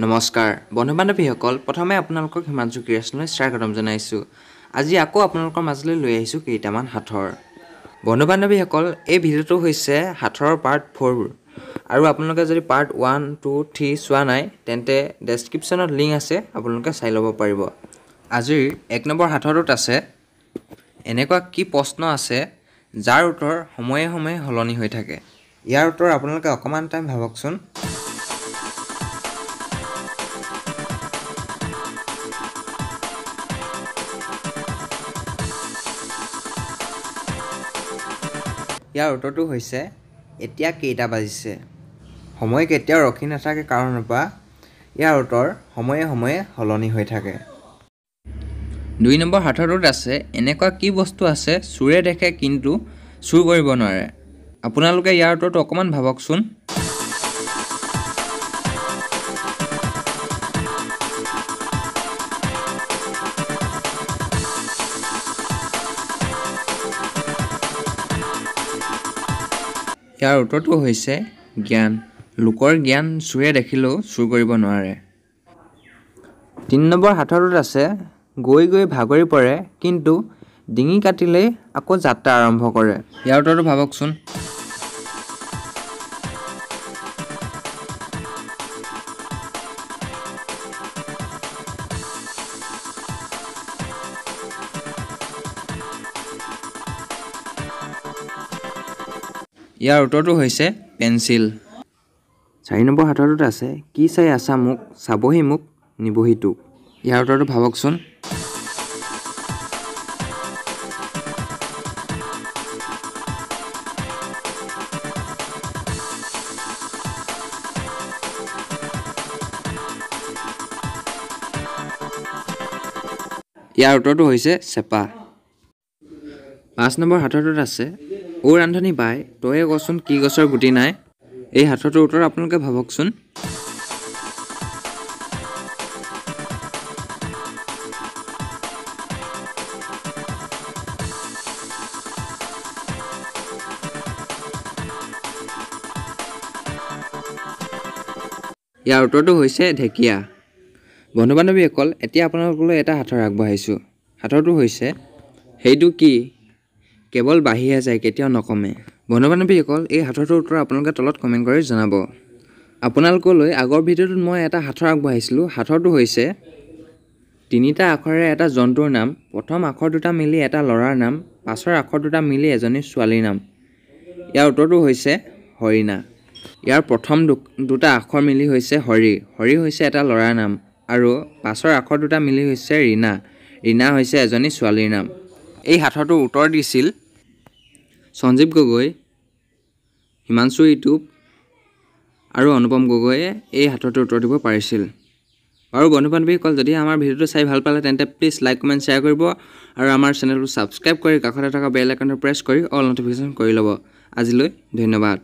নমস্কাৰ বন্ধু বান্ধৱীসকল প্ৰথমে আপোনালোকক হিমাংশু ক্ৰিয়েশ্যনলৈ স্বাগতম জনাইছোঁ। আজি আকৌ আপোনালোকৰ মাজলৈ লৈ আহিছোঁ কেইটামান সাঁথৰ। বন্ধু বান্ধৱীসকল এই ভিডিঅ'টো হৈছে সাঁথৰৰ পাৰ্ট 4 আৰু আপোনালোকে যদি পাৰ্ট 1, 2, 3 চোৱা নাই তেন্তে ডেছক্ৰিপশ্যনত লিংক আছে, আপোনালোকে চাই ল'ব পাৰিব। আজিৰ 1 নম্বৰ সাঁথৰটোত আছে এনেকুৱা কি প্ৰশ্ন আছে যাৰ উত্তৰ সময়ে সময়ে সলনি হৈ থাকে। ইয়াৰ উত্তৰ আপোনালোকে অকণমান টাইম ভাবকচোন। ইয়াৰ উত্তৰটো হৈছে এতিয়া কেইটা বাজিছে। সময় কেতিয়াও ৰখি নাথাকে কাৰণৰ পৰা ইয়াৰ উত্তৰ সময়ে সময়ে সলনি হৈ থাকে। 2 নম্বৰ সাঁথৰটোত আছে এনেকুৱা কি বস্তু আছে চোৰে দেখে কিন্তু চুৰ কৰিব নোৱাৰে। আপোনালোকে ইয়াৰ উত্তৰটো অকণমান ভাবকচোন। ইয়াৰ উত্তৰটো হৈছে জ্ঞান। লোকৰ জ্ঞান চোৰে দেখিলেও চুৰ কৰিব নোৱাৰে। 3 নম্বৰ সাঁথৰটোত আছে গৈ গৈ ভাগৰি পৰে কিন্তু ডিঙি কাটিলেই আকৌ যাত্ৰা আৰম্ভ কৰে। ইয়াৰ উত্তৰটো ভাবকচোন। ইয়াৰ উত্তৰটো হৈছে পেঞ্চিল। 4 নম্বৰ সাঁথৰটোত আছে কি চাই আছা মোক চাবহি মোক নিবহি তোক। ইয়াৰ উত্তৰটো ভাবকচোন। ইয়াৰ উত্তৰটো হৈছে চেপা। 5 নম্বৰ সাঁথৰটোত আছে অ' ৰান্ধনী বাই তয়ে কচোন কি গছৰ গুটি নাই। এই সাঁথৰটোৰ উত্তৰ আপোনালোকে ভাবকচোন। ইয়াৰ উত্তৰটো হৈছে ঢেকীয়া। বন্ধু বান্ধৱীসকল এতিয়া আপোনালোকলৈ এটা সাঁথৰ আগবঢ়াইছোঁ। সাঁথৰটো হৈছে সেইটো কি কেৱল বাঢ়িহে যায় কেতিয়াও নকমে। বন্ধু বান্ধৱীসকল এই সাঁথৰটোৰ উত্তৰ আপোনালোকে তলত কমেণ্ট কৰি জনাব। আপোনালোকলৈ আগৰ ভিডিঅ'টোত মই এটা সাঁথৰ আগবঢ়াইছিলোঁ। সাঁথৰটো হৈছে 3টা আখৰেৰে এটা জন্তুৰ নাম, প্ৰথম আখৰ দুটা মিলি এটা ল'ৰাৰ নাম, পাছৰ আখৰ দুটা মিলি এজনী ছোৱালীৰ নাম। ইয়াৰ উত্তৰটো হৈছে হৰিণা। ইয়াৰ প্ৰথম দুটা আখৰ মিলি হৈছে হৰি। হৰি হৈছে এটা ল'ৰাৰ নাম আৰু পাছৰ আখৰ দুটা মিলি হৈছে ৰীণা। ৰীণা হৈছে এজনী ছোৱালীৰ নাম। এই সাঁথৰটোৰ উত্তৰ দিছিল সঞ্জীৱ গগৈ, হিমাংশু ইউটিউব আৰু অনুপম গগৈয়ে এই সাঁথৰটোৰ উত্তৰ দিব পাৰিছিল। আৰু বন্ধু বান্ধৱীসকল যদি আমাৰ ভিডিঅ'টো চাই ভাল পালে তেন্তে প্লিজ লাইক কমেণ্ট শ্বেয়াৰ কৰিব আৰু আমাৰ চেনেলটো ছাবস্ক্ৰাইব কৰি কাষতে থকা বেল আইকনটো প্ৰেছ কৰি অল ন'টিফিকেশ্যন কৰি ল'ব। আজিলৈ ধন্যবাদ।